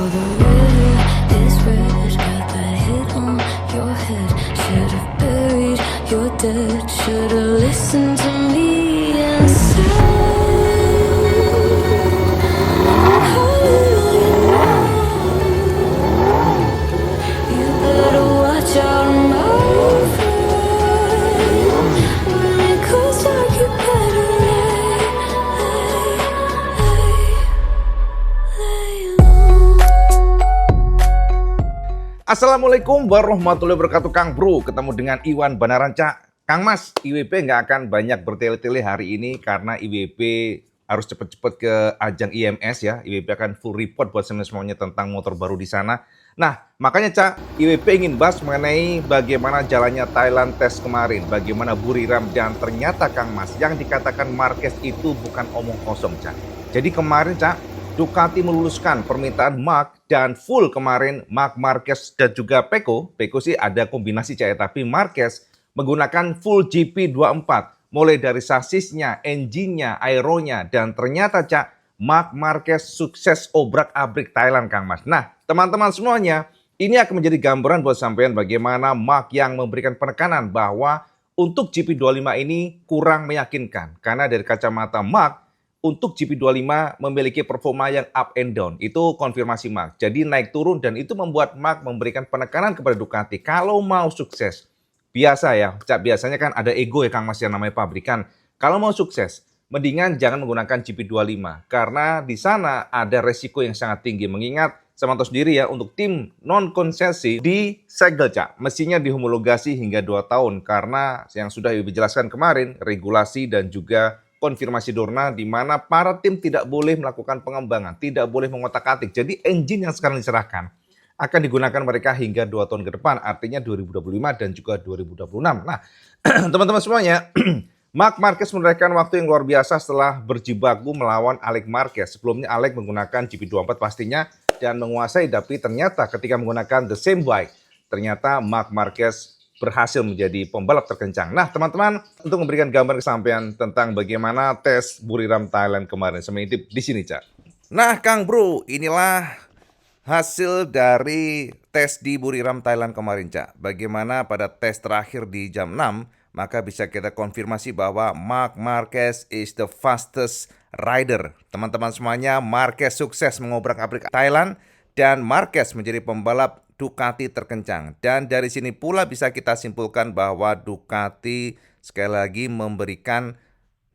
the river is red, got that hit on your head. Should've buried your dead, should've listened to me and you better watch out, my friend. When it goes dark, you better lay low. Assalamualaikum warahmatullahi wabarakatuh, Kang Bro. Ketemu dengan Iwan Banaranca. Kang Mas, IWP nggak akan banyak bertele-tele hari ini karena IWP harus cepat-cepat ke ajang IMS ya. IWP akan full report buat semuanya tentang motor baru di sana. Nah, makanya Cak, IWP ingin bahas mengenai bagaimana jalannya Thailand Test kemarin, bagaimana Buriram, dan ternyata Kang Mas, yang dikatakan Marquez itu bukan omong kosong, Cak. Jadi kemarin, Cak, Ducati meluluskan permintaan Marc dan full kemarin Marc Marquez dan juga Pecco. Pecco sih ada kombinasi, Cak, ya, tapi Marquez menggunakan full GP24. Mulai dari sasisnya, engine-nya, aeronya, dan ternyata Cak, Marc Marquez sukses obrak-abrik Thailand, Kang Mas. Nah, teman-teman semuanya, ini akan menjadi gambaran buat sampean bagaimana Marc yang memberikan penekanan bahwa untuk GP25 ini kurang meyakinkan. Karena dari kacamata Marc, untuk GP25 memiliki performa yang up and down. Itu konfirmasi Marc. Jadi naik turun dan itu membuat Marc memberikan penekanan kepada Ducati. Kalau mau sukses, biasa ya, Cak, biasanya kan ada ego ya Kang Mas yang namanya pabrikan. Kalau mau sukses, mendingan jangan menggunakan GP25 karena di sana ada resiko yang sangat tinggi. Mengingat sama tahu sendiri ya, untuk tim non konsesi di segel, Cak, mestinya dihomologasi hingga 2 tahun karena yang sudah Ibu jelaskan kemarin, regulasi dan juga konfirmasi Dorna di mana para tim tidak boleh melakukan pengembangan, tidak boleh mengotak-atik. Jadi engine yang sekarang diserahkan akan digunakan mereka hingga 2 tahun ke depan, artinya 2025 dan juga 2026. Nah, teman-teman semuanya, Marc Marquez menorehkan waktu yang luar biasa setelah berjibaku melawan Alex Marquez. Sebelumnya Alex menggunakan GP24 pastinya dan menguasai, tapi ternyata ketika menggunakan the same bike, ternyata Marc Marquez berhasil menjadi pembalap terkencang. Nah, teman-teman, untuk memberikan gambar kesampaian tentang bagaimana tes Buriram Thailand kemarin, saya intip di sini, Cak. Nah, Kang Bro, inilah hasil dari tes di Buriram Thailand kemarin, Cak. Bagaimana pada tes terakhir di jam 6, maka bisa kita konfirmasi bahwa Marc Marquez is the fastest rider. Teman-teman semuanya, Marquez sukses mengobrak-abrik Thailand dan Marquez menjadi pembalap Ducati terkencang. Dan dari sini pula bisa kita simpulkan bahwa Ducati sekali lagi memberikan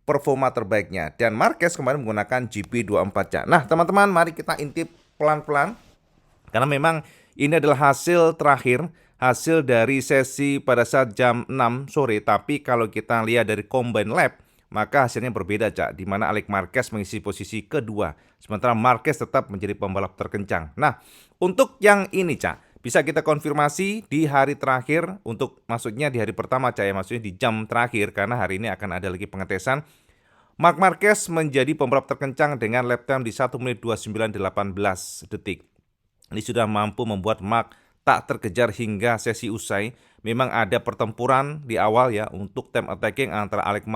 performa terbaiknya. Dan Marquez kemarin menggunakan GP24, Cak. Nah, teman-teman, mari kita intip pelan-pelan. Karena memang ini adalah hasil terakhir, hasil dari sesi pada saat jam 6 sore. Tapi kalau kita lihat dari combine lap, maka hasilnya berbeda, Cak. Di mana Alex Marquez mengisi posisi kedua. Sementara Marquez tetap menjadi pembalap terkencang. Nah, untuk yang ini, Cak, bisa kita konfirmasi di hari terakhir, untuk maksudnya di hari pertama, Cak, ya, maksudnya di jam terakhir, karena hari ini akan ada lagi pengetesan. Marc Marquez menjadi pembalap terkencang dengan lap time di 1 menit 29.18 detik. Ini sudah mampu membuat Marc tak terkejar hingga sesi usai. Memang ada pertempuran di awal ya untuk time attacking antara Alex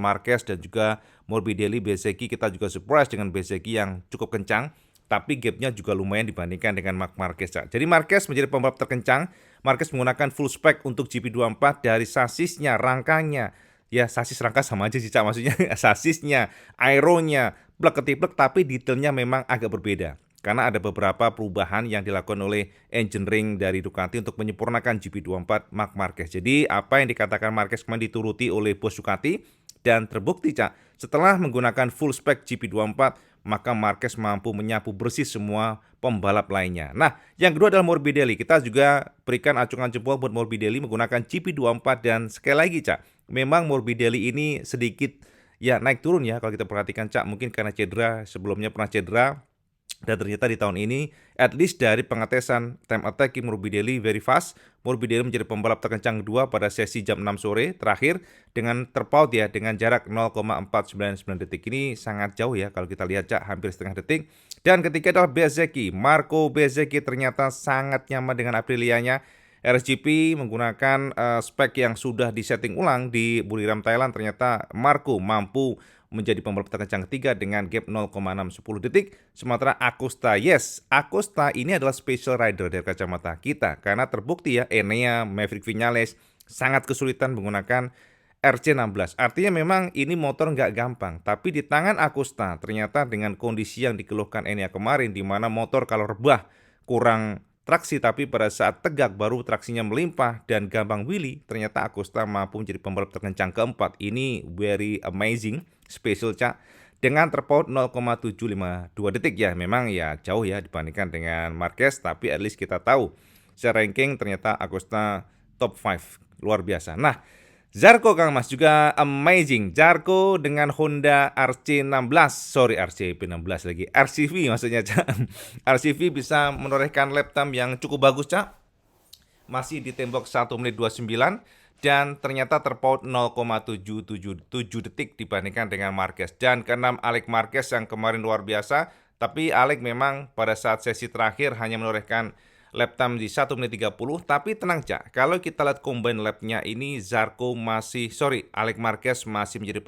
Marquez dan juga Morbidelli. Bezzecchi, kita juga surprise dengan Bezzecchi yang cukup kencang. Tapi gapnya juga lumayan dibandingkan dengan Marc Marquez, Cak. Jadi Marquez menjadi pembalap terkencang. Marquez menggunakan full spec untuk GP24 dari sasisnya, rangkanya. Ya, sasis rangka sama aja sih, Cak. Maksudnya sasisnya, aeronya, plek-ketiplek, tapi detailnya memang agak berbeda. Karena ada beberapa perubahan yang dilakukan oleh engineering dari Ducati untuk menyempurnakan GP24 Marc Marquez. Jadi apa yang dikatakan Marquez kemarin dituruti oleh bos Ducati. Dan terbukti, Cak, setelah menggunakan full spec GP24, maka Marquez mampu menyapu bersih semua pembalap lainnya. Nah, yang kedua adalah Morbidelli. Kita juga berikan acungan jempol buat Morbidelli menggunakan GP24 dan sekali lagi, Cak, memang Morbidelli ini sedikit ya naik turun ya kalau kita perhatikan, Cak. Mungkin karena cedera, sebelumnya pernah cedera. Dan ternyata di tahun ini, at least dari pengetesan time attacking Morbidelli very fast. Morbidelli menjadi pembalap terkencang kedua pada sesi jam 6 sore terakhir dengan terpaut ya dengan jarak 0,499 detik. Ini sangat jauh ya kalau kita lihat, Cak, hampir setengah detik. Dan ketiga adalah Bezzecchi. Marco Bezzecchi ternyata sangat nyaman dengan Aprilianya. RSGP menggunakan spek yang sudah disetting ulang di Buriram Thailand. Ternyata Marco mampu menjadi pembalap terkencang ketiga dengan gap 0,610 detik. Sementara Acosta, yes, Acosta ini adalah special rider dari kacamata kita karena terbukti ya Enea, Maverick Viñales sangat kesulitan menggunakan RC16. Artinya memang ini motor nggak gampang, tapi di tangan Acosta ternyata dengan kondisi yang dikeluhkan Enea kemarin di mana motor kalau rebah kurang traksi tapi pada saat tegak baru traksinya melimpah dan gampang wheelie, ternyata Acosta mampu menjadi pembalap terkencang keempat. Ini very amazing, special Cak. Dengan terpaut 0,752 detik ya, memang ya jauh ya dibandingkan dengan Marquez, tapi at least kita tahu secara ranking ternyata Acosta top 5, luar biasa. Nah, Zarco Kang Mas juga amazing. Zarco dengan Honda RCP16 lagi. RCV maksudnya Cak. RCV bisa menorehkan lap time yang cukup bagus Cak. Masih di tembok 1 menit 29 dan ternyata terpaut 0,777 detik dibandingkan dengan Marquez. Dan keenam Alex Marquez yang kemarin luar biasa, tapi Alex memang pada saat sesi terakhir hanya menorehkan lap time di 1 menit 30, tapi tenang Cak, kalau kita lihat combine lapnya ini Alex Marquez masih menjadi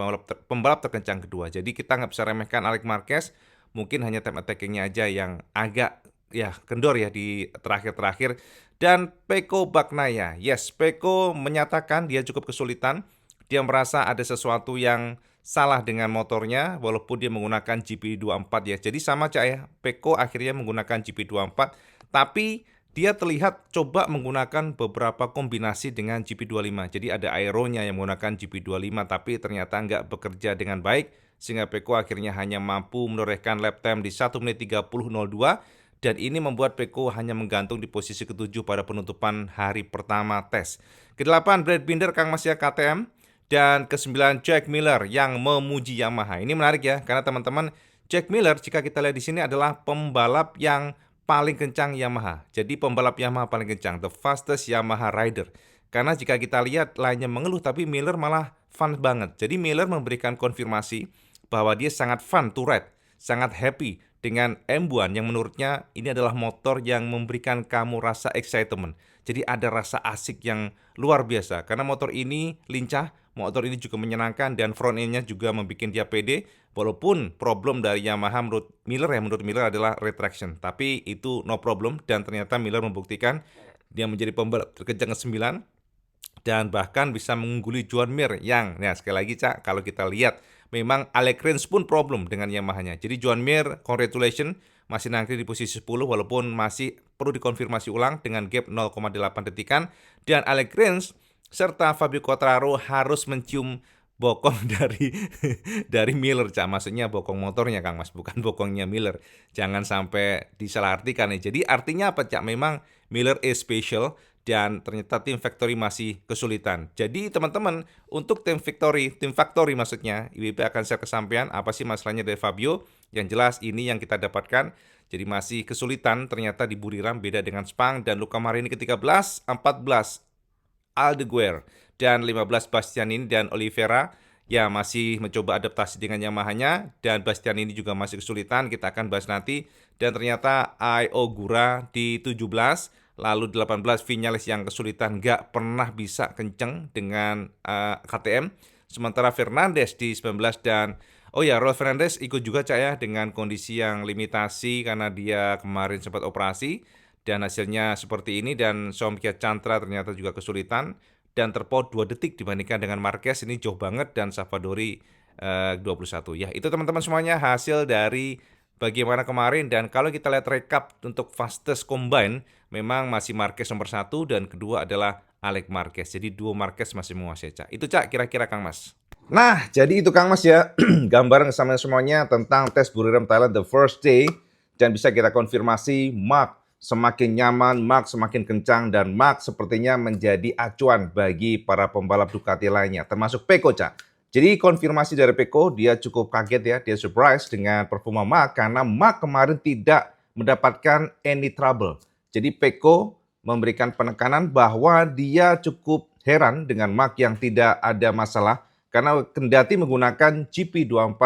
pembalap terkencang kedua. Jadi kita nggak bisa remehkan Alex Marquez, mungkin hanya time attackingnya aja yang agak ya kendor ya di terakhir-terakhir. Dan Pecco Bagnaia, yes, Pecco menyatakan dia cukup kesulitan, dia merasa ada sesuatu yang salah dengan motornya walaupun dia menggunakan GP24 ya. Jadi sama Cak ya, Pecco akhirnya menggunakan GP24, tapi dia terlihat coba menggunakan beberapa kombinasi dengan GP25. Jadi ada aeronya yang menggunakan GP25 tapi ternyata nggak bekerja dengan baik sehingga Pecco akhirnya hanya mampu menorehkan lap time di 1 menit 30.02 dan ini membuat Pecco hanya menggantung di posisi ke-7 pada penutupan hari pertama tes. Ke-8 Brad Binder Kang Mas ya KTM dan ke-9 Jack Miller yang memuji Yamaha. Ini menarik ya karena teman-teman Jack Miller jika kita lihat di sini adalah pembalap yang paling kencang Yamaha. Jadi pembalap Yamaha paling kencang, the fastest Yamaha rider. Karena jika kita lihat lainnya mengeluh tapi Miller malah fun banget. Jadi Miller memberikan konfirmasi bahwa dia sangat fun to ride, sangat happy dengan M1 yang menurutnya ini adalah motor yang memberikan kamu rasa excitement. Jadi ada rasa asik yang luar biasa karena motor ini lincah, motor ini juga menyenangkan dan front end-nya juga membuat dia pede. Walaupun problem dari Yamaha menurut Miller adalah retraction, tapi itu no problem dan ternyata Miller membuktikan dia menjadi pembalap terkencang ke-9 dan bahkan bisa mengungguli Joan Mir yang, nah sekali lagi Cak, kalau kita lihat memang Alex Rins pun problem dengan Yamaha-nya. Jadi Joan Mir, congratulations, masih nangkri di posisi 10 walaupun masih perlu dikonfirmasi ulang dengan gap 0,8 detikan dan Alex Rins serta Fabio Quartararo harus mencium bokong dari Miller Cak, maksudnya bokong motornya Kang Mas, bukan bokongnya Miller. Jangan sampai disalahartikan ya. Jadi artinya apa Cak? Memang Miller is special dan ternyata tim Factory masih kesulitan. Jadi teman-teman, untuk tim Factory maksudnya, IWP akan share kesampaian apa sih masalahnya dari Fabio. Yang jelas ini yang kita dapatkan. Jadi masih kesulitan ternyata di Buriram beda dengan Sepang dan Luca Marini ke-13, 14 Aldeguer dan 15 Bastianini dan Oliveira ya masih mencoba adaptasi dengan Yamaha-nya dan Bastianini juga masih kesulitan, kita akan bahas nanti. Dan ternyata Ai Ogura di 17, lalu 18 Viñales yang kesulitan nggak pernah bisa kenceng dengan KTM. Sementara Fernandez di 19 dan Raul Fernandez ikut juga Cak ya dengan kondisi yang limitasi karena dia kemarin sempat operasi dan hasilnya seperti ini. Dan Somkia Chantra ternyata juga kesulitan dan terpaut 2 detik dibandingkan dengan Marquez, ini jauh banget, dan Savadori 21 ya. Itu teman-teman semuanya hasil dari bagaimana kemarin. Dan kalau kita lihat rekap untuk fastest combine, memang masih Marquez nomor 1 dan kedua adalah Alex Marquez. Jadi duo Marquez masih menguasai Cak. Itu Cak kira-kira Kang Mas. Nah, jadi itu Kang Mas ya, gambaran sama semuanya tentang tes Buriram Thailand the first day. Dan bisa kita konfirmasi, Mark semakin nyaman, Mark semakin kencang, dan Mark sepertinya menjadi acuan bagi para pembalap Ducati lainnya, termasuk Pecco Cak. Jadi konfirmasi dari Pecco, dia cukup kaget ya, dia surprise dengan performa Mark karena Mark kemarin tidak mendapatkan any trouble. Jadi Pecco memberikan penekanan bahwa dia cukup heran dengan Mark yang tidak ada masalah karena kendati menggunakan GP24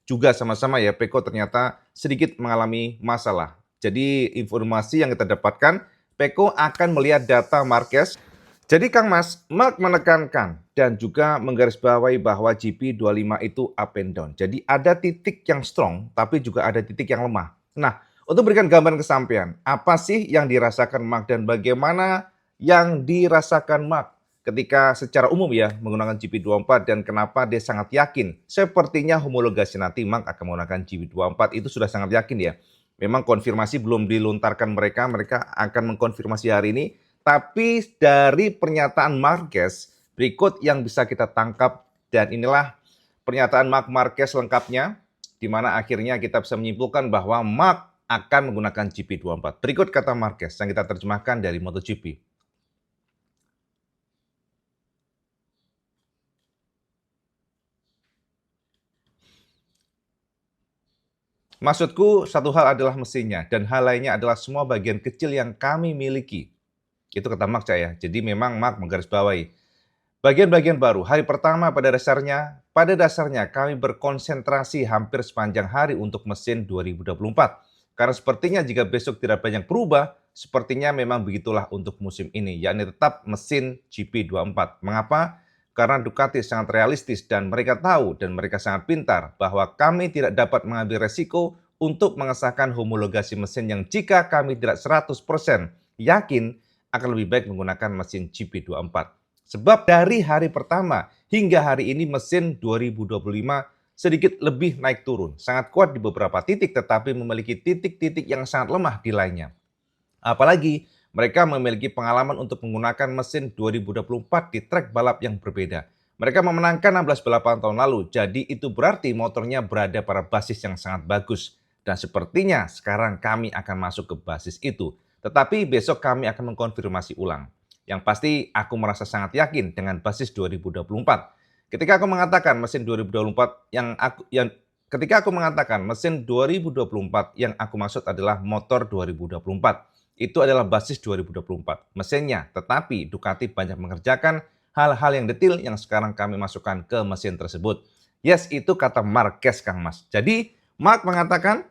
juga sama-sama ya, Pecco ternyata sedikit mengalami masalah. Jadi informasi yang kita dapatkan, Pecco akan melihat data Marquez Jadi Kang Mas, Mark menekankan dan juga menggarisbawahi bahwa GP25 itu up and down. Jadi ada titik yang strong, tapi juga ada titik yang lemah. Nah, untuk berikan gambaran kesampaian, apa sih yang dirasakan Mark dan bagaimana yang dirasakan Mark ketika secara umum ya menggunakan GP24 dan kenapa dia sangat yakin? Sepertinya homologasi nanti Mark akan menggunakan GP24 itu sudah sangat yakin ya. Memang konfirmasi belum dilontarkan mereka akan mengkonfirmasi hari ini. Tapi dari pernyataan Marquez, berikut yang bisa kita tangkap dan inilah pernyataan Marc Marquez lengkapnya, di mana akhirnya kita bisa menyimpulkan bahwa Marc akan menggunakan GP24. Berikut kata Marquez yang kita terjemahkan dari MotoGP. Maksudku, satu hal adalah mesinnya, dan hal lainnya adalah semua bagian kecil yang kami miliki. Itu kata Marc ya. Jadi memang Marc menggarisbawahi bagian-bagian baru. Hari pertama pada dasarnya kami berkonsentrasi hampir sepanjang hari untuk mesin 2024. Karena sepertinya jika besok tidak banyak berubah, sepertinya memang begitulah untuk musim ini, yakni tetap mesin GP24. Mengapa? Karena Ducati sangat realistis dan mereka tahu dan mereka sangat pintar bahwa kami tidak dapat mengambil resiko untuk mengesahkan homologasi mesin yang jika kami tidak 100% yakin akan lebih baik menggunakan mesin GP24. Sebab dari hari pertama hingga hari ini mesin 2025 sedikit lebih naik turun. Sangat kuat di beberapa titik tetapi memiliki titik-titik yang sangat lemah di lainnya. Apalagi mereka memiliki pengalaman untuk menggunakan mesin 2024 di trek balap yang berbeda. Mereka memenangkan 16 balapan tahun lalu, jadi itu berarti motornya berada pada basis yang sangat bagus. Dan sepertinya sekarang kami akan masuk ke basis itu. Tetapi besok kami akan mengkonfirmasi ulang. Yang pasti aku merasa sangat yakin dengan basis 2024. Ketika aku mengatakan mesin 2024 ketika aku mengatakan mesin 2024 yang aku maksud adalah motor 2024. Itu adalah basis 2024 mesinnya, tetapi Ducati banyak mengerjakan hal-hal yang detail yang sekarang kami masukkan ke mesin tersebut. Yes, itu kata Marquez, Kang Mas. Jadi, Mark mengatakan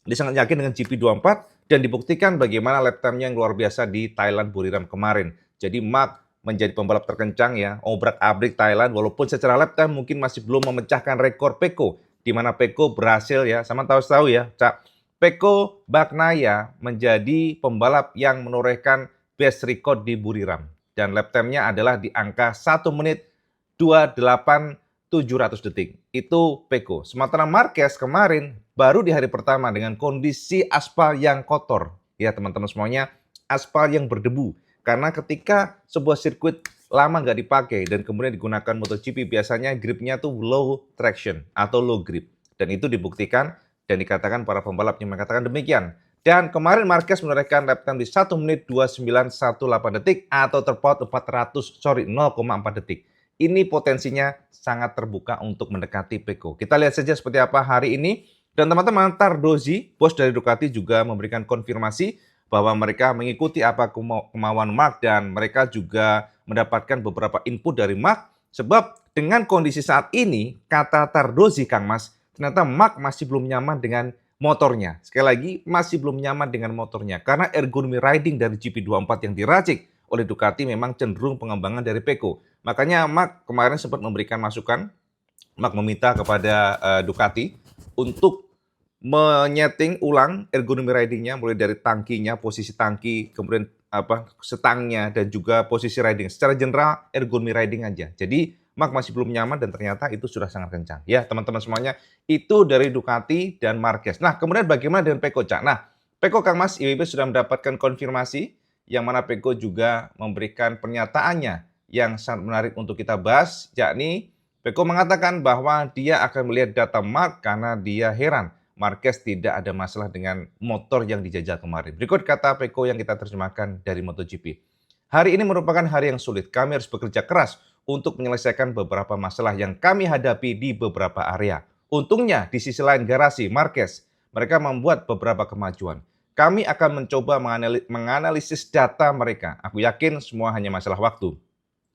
dia sangat yakin dengan GP24 dan dibuktikan bagaimana lap time-nya yang luar biasa di Thailand Buriram kemarin. Jadi Mark menjadi pembalap terkencang ya, obrak-abrik Thailand walaupun secara lap time mungkin masih belum memecahkan rekor Pecco, di mana Pecco berhasil ya, sama tahu ya, Cak. Pecco Bagnaia menjadi pembalap yang menorehkan best record di Buriram. Dan lap time-nya adalah di angka 1 menit 28.700 detik. Itu Pecco. Sementara Marquez kemarin baru di hari pertama dengan kondisi aspal yang kotor. Ya teman-teman semuanya, aspal yang berdebu. Karena ketika sebuah sirkuit lama nggak dipakai dan kemudian digunakan MotoGP, biasanya gripnya tuh low traction atau low grip. Dan itu dibuktikan dan dikatakan para pembalap yang mengatakan demikian. Dan kemarin Marquez menorehkan lap time di 1 menit 2918 detik atau terpaut 0,4 detik. Ini potensinya sangat terbuka untuk mendekati Pecco. Kita lihat saja seperti apa hari ini. Dan teman-teman, Tardozzi, bos dari Ducati juga memberikan konfirmasi bahwa mereka mengikuti apa kemauan Mark dan mereka juga mendapatkan beberapa input dari Mark. Sebab dengan kondisi saat ini, kata Tardozzi, Kang Mas, ternyata Mark masih belum nyaman dengan motornya. Sekali lagi, masih belum nyaman dengan motornya. Karena ergonomi riding dari GP24 yang diracik oleh Ducati memang cenderung pengembangan dari Pecco. Makanya Mark kemarin sempat memberikan masukan. Mark meminta kepada Ducati untuk menyeting ulang ergonomi ridingnya, mulai dari tangkinya, posisi tangki, kemudian setangnya, dan juga posisi riding. Secara general, ergonomi riding aja. Jadi Mark masih belum nyaman dan ternyata itu sudah sangat kencang. Ya, teman-teman semuanya, itu dari Ducati dan Marquez. Nah, kemudian bagaimana dengan Pecco, Cak? Nah, Pecco, Kang Mas, IWB sudah mendapatkan konfirmasi yang mana Pecco juga memberikan pernyataannya yang sangat menarik untuk kita bahas, yakni Pecco mengatakan bahwa dia akan melihat data Mark karena dia heran Marquez tidak ada masalah dengan motor yang dijajal kemarin. Berikut kata Pecco yang kita terjemahkan dari MotoGP. Hari ini merupakan hari yang sulit. Kami harus bekerja keras untuk menyelesaikan beberapa masalah yang kami hadapi di beberapa area. Untungnya di sisi lain garasi Marquez, mereka membuat beberapa kemajuan. Kami akan mencoba menganalisis data mereka. Aku yakin semua hanya masalah waktu.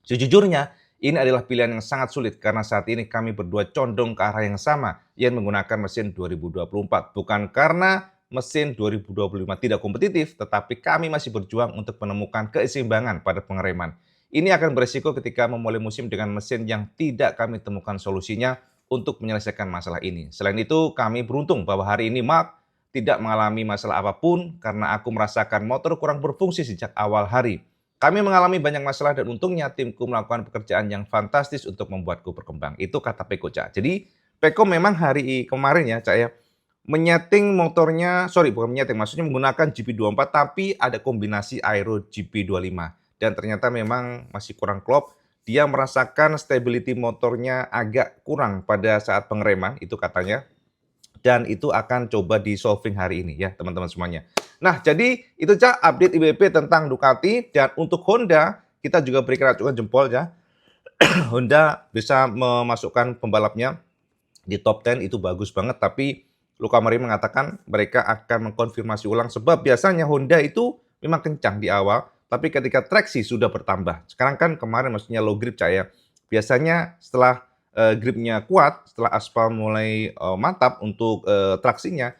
Sejujurnya, ini adalah pilihan yang sangat sulit karena saat ini kami berdua condong ke arah yang sama, yang menggunakan mesin 2024. Bukan karena mesin 2025 tidak kompetitif, tetapi kami masih berjuang untuk menemukan keseimbangan pada pengereman. Ini akan beresiko ketika memulai musim dengan mesin yang tidak kami temukan solusinya untuk menyelesaikan masalah ini. Selain itu, kami beruntung bahwa hari ini Mark tidak mengalami masalah apapun karena aku merasakan motor kurang berfungsi sejak awal hari. Kami mengalami banyak masalah dan untungnya timku melakukan pekerjaan yang fantastis untuk membuatku berkembang. Itu kata Peko, Cak. Jadi, Peko memang hari kemarin ya, Cak ya, menyeting motornya, sorry bukan menyeting, maksudnya menggunakan GP24 tapi ada kombinasi aero GP25. Dan ternyata memang masih kurang klop. Dia merasakan stability motornya agak kurang pada saat pengereman, itu katanya. Dan itu akan coba di-solving hari ini ya teman-teman semuanya. Nah, jadi itu Cak update IWP tentang Ducati. Dan untuk Honda, kita juga berikan acungan jempol ya. Honda bisa memasukkan pembalapnya di top 10, itu bagus banget. Tapi Luca Marini mengatakan mereka akan mengkonfirmasi ulang sebab biasanya Honda itu memang kencang di awal, tapi ketika traksi sudah bertambah. Sekarang kan kemarin maksudnya low grip Cak ya. Biasanya setelah gripnya kuat, setelah aspal mulai mantap untuk traksinya,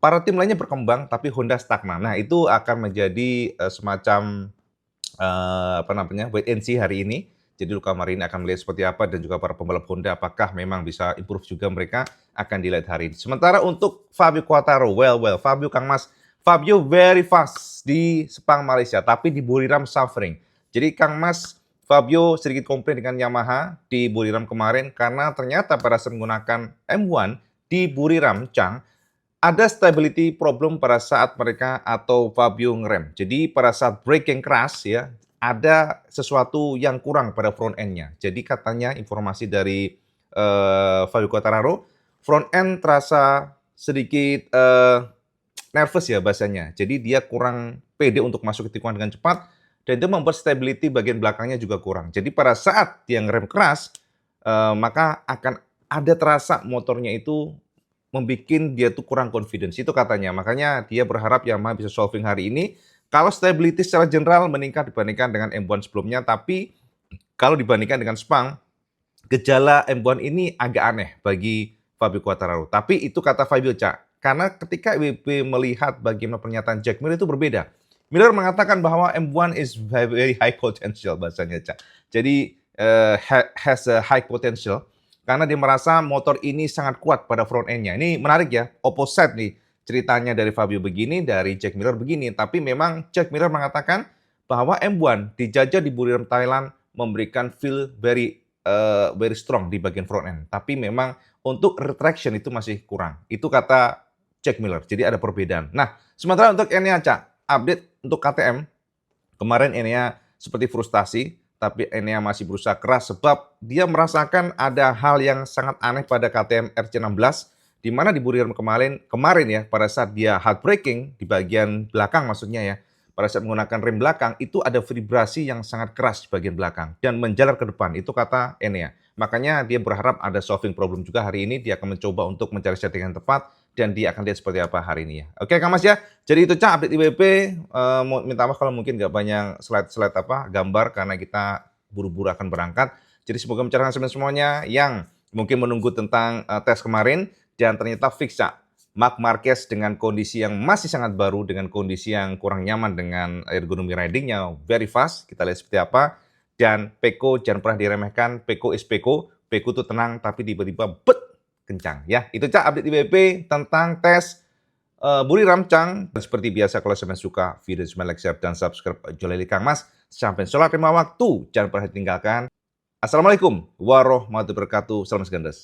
para tim lainnya berkembang tapi Honda stagnan. Nah, itu akan menjadi semacam apa namanya, wait and see hari ini. Jadi Luca Marini akan melihat seperti apa dan juga para pembalap Honda apakah memang bisa improve juga mereka akan dilihat hari ini. Sementara untuk Fabio Quartararo, Fabio Kang Mas, Fabio very fast di Sepang Malaysia tapi di Buriram suffering. Jadi Kang Mas Fabio sedikit komplain dengan Yamaha di Buriram kemarin karena ternyata pada saat menggunakan M1 di Buriram, Chang, ada stability problem pada saat mereka atau Fabio ngerem. Jadi pada saat braking keras ya, ada sesuatu yang kurang pada front end-nya. Jadi katanya informasi dari Fabio Quartararo, front end terasa sedikit nervous ya bahasanya. Jadi dia kurang pede untuk masuk ke tikungan dengan cepat dan itu membuat stability bagian belakangnya juga kurang. Jadi pada saat dia ngerem keras, maka akan ada terasa motornya itu membuat dia tuh kurang confidence. Itu katanya. Makanya dia berharap Yamaha bisa solving hari ini. Kalau stability secara general meningkat dibandingkan dengan M1 sebelumnya, tapi kalau dibandingkan dengan Sepang, gejala M1 ini agak aneh bagi Fabio Quartararo. Tapi itu kata Fabio, Cak. Karena ketika IWP melihat bagaimana pernyataan Jack Miller itu berbeda. Miller mengatakan bahwa M1 is very high potential bahasanya, Cak. Jadi has a high potential karena dia merasa motor ini sangat kuat pada front end-nya. Ini menarik ya, opposite nih ceritanya dari Fabio begini, dari Jack Miller begini. Tapi memang Jack Miller mengatakan bahwa M1 dijajah di Buriram Thailand memberikan feel very strong di bagian front end. Tapi memang untuk retraction itu masih kurang. Itu kata Jack Miller. Jadi ada perbedaan. Nah, sementara untuk Enea, Cak, update untuk KTM. Kemarin Enea seperti frustasi, tapi Enea masih berusaha keras sebab dia merasakan ada hal yang sangat aneh pada KTM RC16, di mana di Buriram kemarin ya, pada saat dia hard braking di bagian belakang maksudnya ya, pada saat menggunakan rem belakang itu ada vibrasi yang sangat keras di bagian belakang dan menjalar ke depan. Itu kata Enea. Makanya dia berharap ada solving problem juga hari ini. Dia akan mencoba untuk mencari settingan tepat dan dia akan lihat seperti apa hari ini ya. Oke Kang Mas ya. Jadi itu Cak update IWP. Minta maaf kalau mungkin nggak banyak slide gambar karena kita buru-buru akan berangkat. Jadi semoga mencerahkan semuanya yang mungkin menunggu tentang tes kemarin dan ternyata fix Cak. Marc Marquez dengan kondisi yang masih sangat baru, dengan kondisi yang kurang nyaman dengan ergonomi ridingnya, very fast. Kita lihat seperti apa. Dan Peko jangan pernah diremehkan. Peko is Peko. Peko itu tenang tapi tiba-tiba kencang ya. Itu Cak update IWP tentang tes Buriram Chang. Dan seperti biasa kalau kalian suka video like, share dan subscribe Joleli Kang Mas. Sampai sholat 5 waktu. Jangan pernah tinggalkan. Assalamualaikum warahmatullahi wabarakatuh. Salam segandas.